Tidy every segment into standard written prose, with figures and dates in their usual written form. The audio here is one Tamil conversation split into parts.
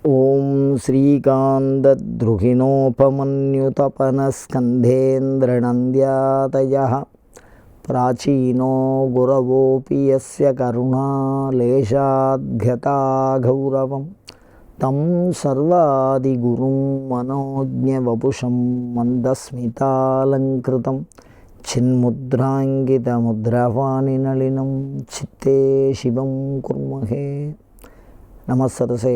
ஓம் ஸ்ரீகாந்தத்ருஹிணோபமன்யுதபனஸ்கந்தேந்திரநந்த்யாதயः பிராச்சீனோ குரவோபி யஸ்ய கருணாலேஷாத்யதா கௌரவம் தம் சர்வாதிகுரும் மனோஜ்ஞவபுஷம் மந்தஸ்மிதாலங்கிருதம் சின்முத்ராங்கிதமுத்ரபாணிநளினம் சித்தே சிவம் குர்மஹே. நமசரசே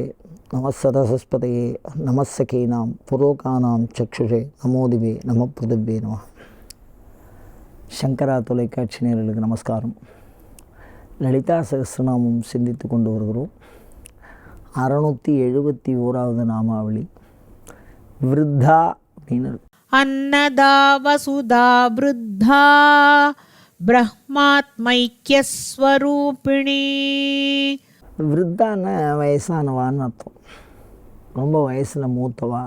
நமசரசஸ்பதையே நமசகீனாம் புரோகானாம் சக்ஷுஷே நமோதிவே நம பிருதிவே நம. சங்கரா தொலைக்காட்சி நேயர்களுக்கு நமஸ்காரம். லலிதா சகஸ்ரநாமம் சிந்தித்து கொண்டு வருகிறோம். 671வது நாமாவளி விருத்தா அப்படின்னு. அன்னதா வசுதா விருத்தா பிரம்மாத்மைக்யஸ்வரூபிணி. விருத்தான வயசானவான்னு அர்த்தம், ரொம்ப வயசில் மூத்தவா.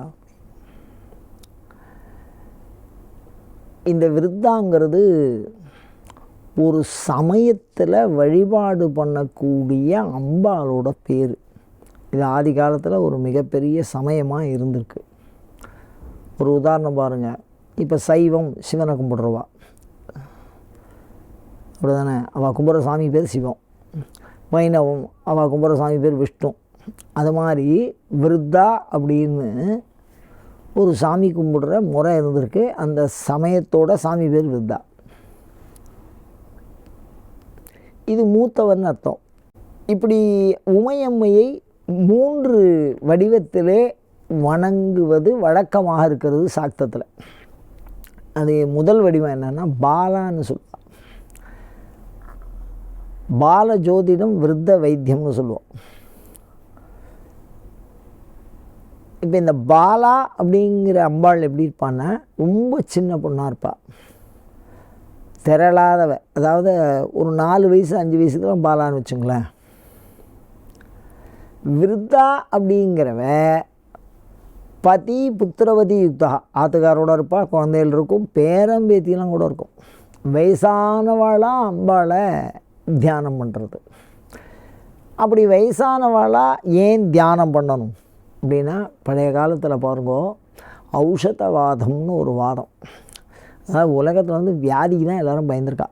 இந்த விருத்தாங்கிறது ஒரு சமயத்தில் வழிபாடு பண்ணக்கூடிய அம்பாளோட பேர். இது ஆதி காலத்தில் ஒரு மிகப்பெரிய சமயமாக இருந்திருக்கு. ஒரு உதாரணம் பாருங்கள், இப்போ சைவம் சிவனை கும்பிட்றவா அப்படி தானே, அவள் கும்பிட்ற சாமி பேர் சிவம். வைணவம் அவள் கும்பிட்ற சாமி பேர் விஷ்ணு. அது மாதிரி விருத்தா அப்படின்னு ஒரு சாமி கும்பிடுற முறை இருந்திருக்கு. அந்த சமயத்தோட சாமி பேர் விருத்தா. இது மூத்தவன் அர்த்தம். இப்படி உமையம்மையை 3 வடிவத்திலே வணங்குவது வழக்கமாக இருக்கிறது சாக்தத்தில். அது முதல் வடிவம் என்னென்னா பாலான்னு சொல்லுவாள். பால ஜோதிடம் விருத்த வைத்தியம்னு சொல்லுவோம். இப்போ இந்த பாலா அப்படிங்கிற அம்பாள் எப்படி இருப்பான்னா, ரொம்ப சின்ன பொண்ணாக இருப்பாள், திரளாதவ. அதாவது ஒரு 4 வயசு 5 வயசுக்கு தான் பாலான்னு வச்சுங்களேன். விருத்தா அப்படிங்கிறவ பதி புத்திரவதி யுக்தா, ஆத்துக்காரோட இருப்பாள், குழந்தைகள் இருக்கும், பேரம்பேத்தியெல்லாம் கூட இருக்கும். வயசானவாளாக அம்பாளை தியானம் பண்ணுறது. அப்படி வயசானவாளாக ஏன் தியானம் பண்ணணும் அப்படின்னா, பழைய காலத்தில் பாருங்க, ஔஷதவாதம்னு ஒரு வாதம். அதாவது உலகத்தில் வியாதிக்கு தான் எல்லோரும் பயந்துருக்கா.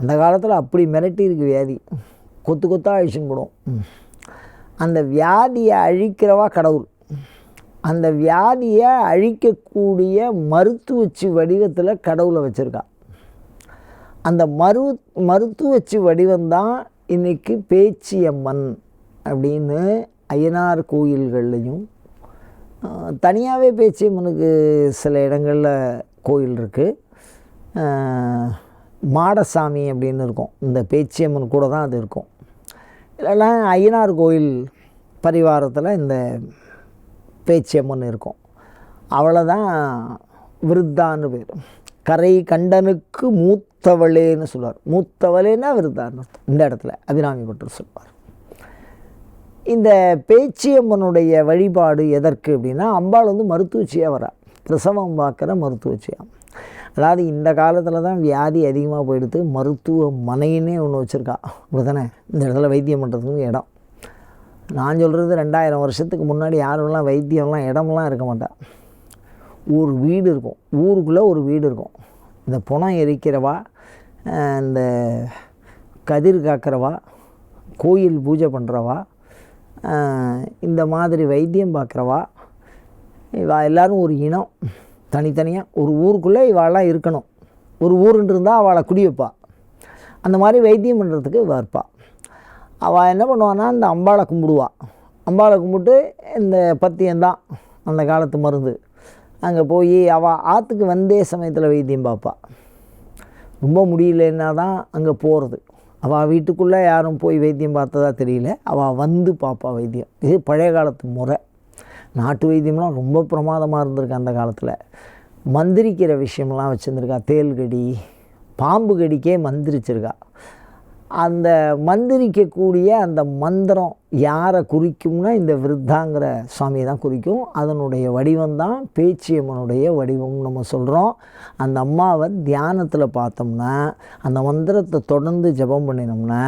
அந்த காலத்தில் அப்படி மிரட்டி இருக்குது வியாதி, கொத்து கொத்தாக அழிச்சுன்னு போடும். அந்த வியாதியை அழிக்கிறவா கடவுள். அந்த வியாதியை அழிக்கக்கூடிய மருத்துவச்சி வடிவத்தில் கடவுளை வச்சுருக்கா. அந்த மருத்துவச்சி வடிவம்தான் இன்றைக்கி பேச்சியம்மன் அப்படின்னு ஐயனார் கோயில்கள்லையும், தனியாகவே பேச்சியம்மனுக்கு சில இடங்களில் கோயில் இருக்குது. மாடசாமி அப்படின்னு இருக்கும், இந்த பேச்சியம்மன் கூட தான் அது இருக்கும். இல்லைலாம் ஐயனார் கோயில் பரிவாரத்தில் இந்த பேச்சியம்மன் இருக்கும். அவளை தான் விருத்தான்னு பேர். கரை கண்டனுக்கு மூத்தவளேன்னு சொல்லுவார். மூத்தவளேன்னா விருத்தான்னு அர்த்தம். இந்த இடத்துல அபிராமி பட்டர் சொல்வார். இந்த பேச்சியம்மனுடைய வழிபாடு எதற்கு அப்படின்னா, அம்பாள் மருத்துவச்சியாக வரா, பிரசவம் பார்க்குற மருத்துவச்சியாக. அதாவது இந்த காலத்தில் தான் வியாதி அதிகமாக போயிடுது, மருத்துவமனைன்னே ஒன்று வச்சுருக்கா. அப்படி தானே, இந்த இடத்துல வைத்தியம் பண்ணுறதுக்கு இடம். நான் சொல்கிறது 2000 வருஷத்துக்கு முன்னாடி யாரெல்லாம் வைத்தியம்லாம் இடமெல்லாம் இருக்க மாட்டா. ஒரு வீடு இருக்கும், ஊருக்குள்ளே ஒரு வீடு இருக்கும். இந்த புணம் எரிக்கிறவா, இந்த கதிர் காக்கிறவா, கோயில் பூஜை பண்ணுறவா, இந்த மாதிரி வைத்தியம் பார்க்குறவா, இவா எல்லோரும் ஒரு இனம். தனித்தனியாக ஒரு ஊருக்குள்ளே இவாளெலாம் இருக்கணும். ஒரு ஊருன்னு இருந்தால் அவளை குடி வைப்பா. அந்த மாதிரி வைத்தியம் பண்ணுறதுக்கு இருப்பாள். அவள் என்ன பண்ணுவான்னா, இந்த அம்பாளை கும்பிடுவாள். அம்பாளை கும்பிட்டு இந்த பத்தியம்தான் அந்த காலத்து மருந்து. அங்கே போய் அவள் ஆற்றுக்கு வந்தே சமயத்தில் வைத்தியம் பார்ப்பாள். ரொம்ப முடியலன்னா தான் அங்கே போகிறது. அவள் வீட்டுக்குள்ளே யாரும் போய் வைத்தியம் பார்த்ததா தெரியல, அவள் வந்து பார்ப்பாள் வைத்தியம். இது பழைய காலத்து முறை. நாட்டு வைத்தியம்லாம் ரொம்ப பிரமாதமாக இருந்திருக்கு அந்த காலத்தில். மந்திரிக்கிற விஷயம்லாம் வச்சுருந்துருக்கா. தேள்கடி, பாம்பு கடிக்கே மந்திரிச்சிருக்கா. அந்த மந்திரிக்கக்கூடிய அந்த மந்திரம் யாரை குறிக்கும்னா, இந்த விருத்தாங்கிற சுவாமியை தான் குறிக்கும். அதனுடைய வடிவம்தான் பேச்சியம்மனுடைய வடிவம்னு நம்ம சொல்கிறோம். அந்த அம்மாவை தியானத்தில் பார்த்தோம்னா, அந்த மந்திரத்தை தொடர்ந்து ஜபம் பண்ணினோம்னா,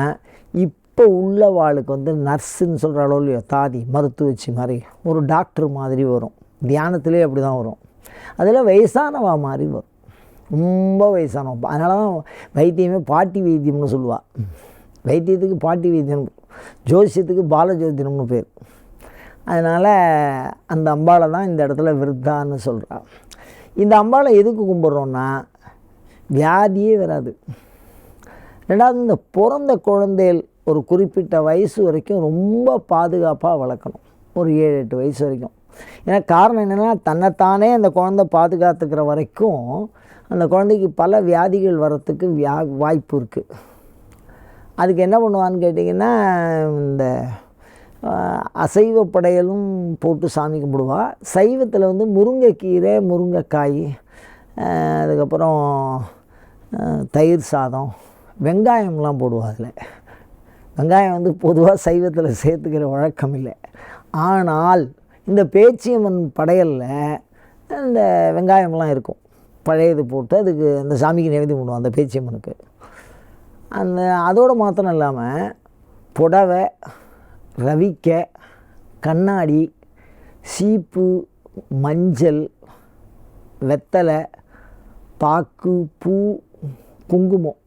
இப்போ உள்ளவாளுக்கு வந்து நர்ஸுன்னு சொல்கிறாளோ இல்லையோ, தாதி மருத்துவச்சி மாதிரி ஒரு டாக்டர் மாதிரி வரும். தியானத்திலே அப்படி தான் வரும். அதில் வயசானவா மாதிரி வரும், ரொம்ப வயசானவா. அதனால தான் வைத்தியமே பாட்டி வைத்தியம்னு சொல்லுவாள். வைத்தியத்துக்கு பாட்டி வைத்தியம், ஜோசியத்துக்கு பாலஜோதிடம்னு பேர். அதனால் அந்த அம்பாளை தான் இந்த இடத்துல விருத்தான்னு சொல்கிறா. இந்த அம்பாளை எதுக்கு கும்பிட்றோன்னா வியாதியே வராது. ரெண்டாவது, இந்த பிறந்த குழந்தைகள் ஒரு குறிப்பிட்ட வயசு வரைக்கும் ரொம்ப பாதுகாப்பாக வளர்க்கணும், ஒரு 7-8 வயசு வரைக்கும். ஏன்னா காரணம் என்னென்னா, தன்னைத்தானே அந்த குழந்தை பாதுகாத்துக்கிற வரைக்கும் அந்த குழந்தைக்கு பல வியாதிகள் வரத்துக்கு வாய்ப்பு இருக்குது. அதுக்கு என்ன பண்ணுவான்னு கேட்டிங்கன்னா, இந்த அசைவ படையலும் போட்டு சாமி கும்பிடுவா. சைவத்தில் வந்து முருங்கைக்கீரை, முருங்கைக்காய், அதுக்கப்புறம் தயிர் சாதம், வெங்காயம்லாம் போடுவா. அதில் வெங்காயம் வந்து பொதுவாக சைவத்தில் சேர்த்துக்கிற வழக்கம் இல்லை. ஆனால் இந்த பேச்சியம்மன் படையலில் இந்த வெங்காயம்லாம் இருக்கும், பழையது போட்டு அதுக்கு அந்த சாமிக்கு நைவேத்தியம் பண்ணுவோம் அந்த பேச்சியம்மனுக்கு. அதோடு மாத்திரம் இல்லாமல் புடவை, ரவிக்கை, கண்ணாடி, சீப்பு, மஞ்சள், வெத்தலை, பாக்கு, பூ, குங்குமம்,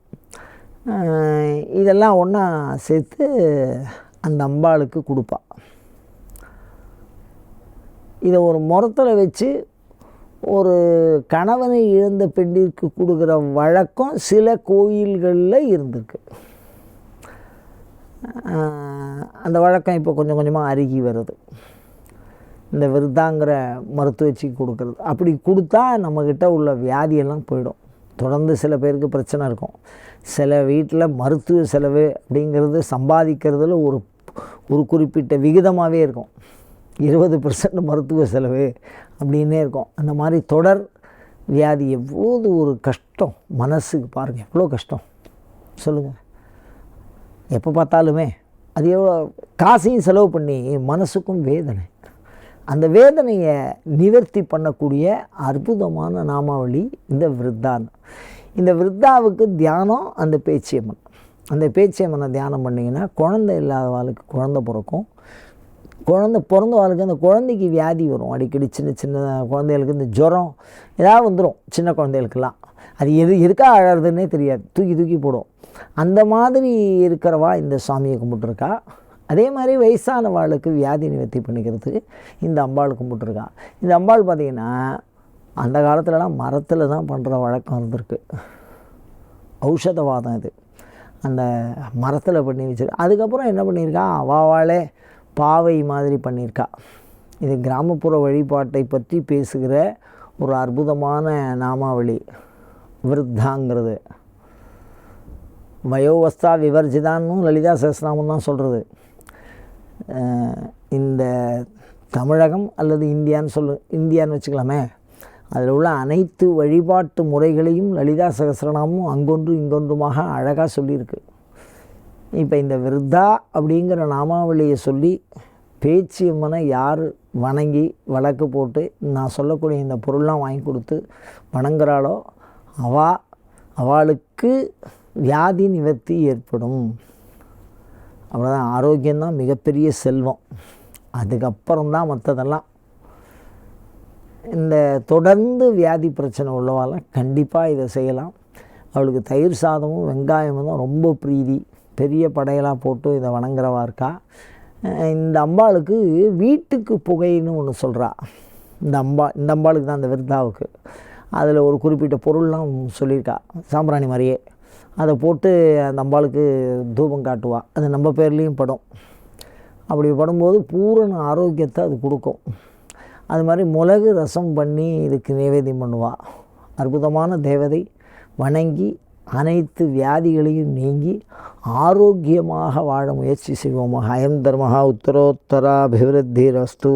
இதெல்லாம் ஒன்றா சேர்த்து அந்த அம்பாளுக்கு கொடுப்பா. இதை ஒரு முறத்தில் வச்சு ஒரு கணவனை இழந்த பெண்ணிற்கு கொடுக்குற வழக்கம் சில கோயில்களில் இருந்திருக்கு. அந்த வழக்கம் இப்போ கொஞ்சம் கொஞ்சமாக அருகி வருது. இந்த விருத்தாங்கிற மருத்துவச்சிக்கு கொடுக்குறது, அப்படி கொடுத்தா நம்மக்கிட்ட உள்ள வியாதியெல்லாம் போயிடும். தொடர்ந்து சில பேருக்கு பிரச்சனை இருக்கும். சில வீட்டில் மருத்துவ செலவு அப்படிங்கிறது சம்பாதிக்கிறதுல ஒரு குறிப்பிட்ட விகிதமாகவே இருக்கும். 20% மருத்துவ செலவு அப்படின்னே இருக்கும். அந்த மாதிரி தொடர் வியாதி எவ்வளோ ஒரு கஷ்டம் மனசுக்கு. பாருங்கள் எவ்வளோ கஷ்டம் சொல்லுங்கள். எப்போ பார்த்தாலுமே அது எவ்வளோ காசையும் செலவு பண்ணி மனசுக்கும் வேதனை. அந்த வேதனையை நிவர்த்தி பண்ணக்கூடிய அற்புதமான நாமாவளி இந்த விருத்தான். இந்த விருத்தாவுக்கு தியானம் அந்த பேச்சியம்மன். அந்த பேச்சியம்மனை தியானம் பண்ணிங்கன்னா குழந்தை இல்லாதவாளுக்கு குழந்தை பிறக்கும். குழந்தை பிறந்தவாளுக்கு அந்த குழந்தைக்கு வியாதி வரும். அடிக்கடி சின்ன சின்ன குழந்தைகளுக்கு இந்த ஜுரம் ஏதாவது வந்துடும். சின்ன குழந்தைகளுக்கெல்லாம் அது எதுக்காக அழறதுன்னே தெரியாது, தூக்கி தூக்கி போடும். அந்த மாதிரி இருக்கிறவா இந்த சாமியை கும்பிட்டுருக்கா. அதே மாதிரி வயசானவாளுக்கு வியாதி நிவர்த்தி பண்ணிக்கிறதுக்கு இந்த அம்பாள் கும்பிட்டுருக்கா. இந்த அம்பாள் பார்த்திங்கன்னா அந்த காலத்துலலாம் மரத்தில் தான் பண்ணுற வழக்கம் இருந்திருக்கு. ஔஷதவாதம் இது. அந்த மரத்தில் பண்ணி வச்சுருக்கு. அதுக்கப்புறம் என்ன பண்ணியிருக்கா, அவாவாளே பாவை மாதிரி பண்ணியிருக்கா. இது கிராமப்புற வழிபாட்டை பற்றி பேசுகிற ஒரு அற்புதமான நாமாவளி விருத்தாங்கிறது. வயோவஸ்தா விவர்ஜிதான்னு லலிதா சஹஸ்ரநாமம் தான் சொல்கிறது. இந்த தமிழகம் அல்லது இந்தியான்னு வச்சுக்கலாமே, அதில் உள்ள அனைத்து வழிபாட்டு முறைகளையும் லலிதா சஹஸ்ரநாமம் அங்கொன்று இங்கொன்றுமாக அழகாக சொல்லியிருக்கு. இப்போ இந்த விருத்தா அப்படிங்கிற நாமாவளியை சொல்லி பேச்சியம்மனை யார் வணங்கி வழக்கு போட்டு நான் சொல்லக்கூடிய இந்த பொருள்லாம் வாங்கி கொடுத்து வணங்குறாளோ அவளுக்கு வியாதி நிவர்த்தி ஏற்படும். அவ்வளோதான். ஆரோக்கியம்தான் மிகப்பெரிய செல்வம். அதுக்கப்புறம்தான் மற்றதெல்லாம். இந்த தொடர்ந்து வியாதி பிரச்சனை உள்ளவாலாம் கண்டிப்பாக இதை செய்யலாம். அவளுக்கு தயிர் சாதமும் வெங்காயமும் தான் ரொம்ப பிரீதி. பெரிய படையலாக போட்டு இதை வணங்குறவா இருக்கா. இந்த அம்பாளுக்கு வீட்டுக்கு புகைன்னு ஒன்று சொல்கிறா. இந்த அம்பாளுக்கு தான், இந்த விருத்தாவுக்கு அதில் ஒரு குறிப்பிட்ட பொருள்லாம் சொல்லியிருக்கா, சாம்பிராணி மாதிரியே. அதை போட்டு அந்த அம்பாளுக்கு தூபம் காட்டுவா. அது நம்ம பேர்லேயும் படும். அப்படி படும்போது பூரண ஆரோக்கியத்தை அது கொடுக்கும். அது மாதிரி மிளகு ரசம் பண்ணி இதுக்கு நைவேத்தியம் பண்ணுவாள். அற்புதமான தேவதை. வணங்கி அனைத்து வியாதிகளையும் நீங்கி ஆரோக்கியமாக வாழ முயற்சி செய்வோமாக. அயம் தர்மஹா உத்தரோத்தராபிவிருத்திரஸ்து.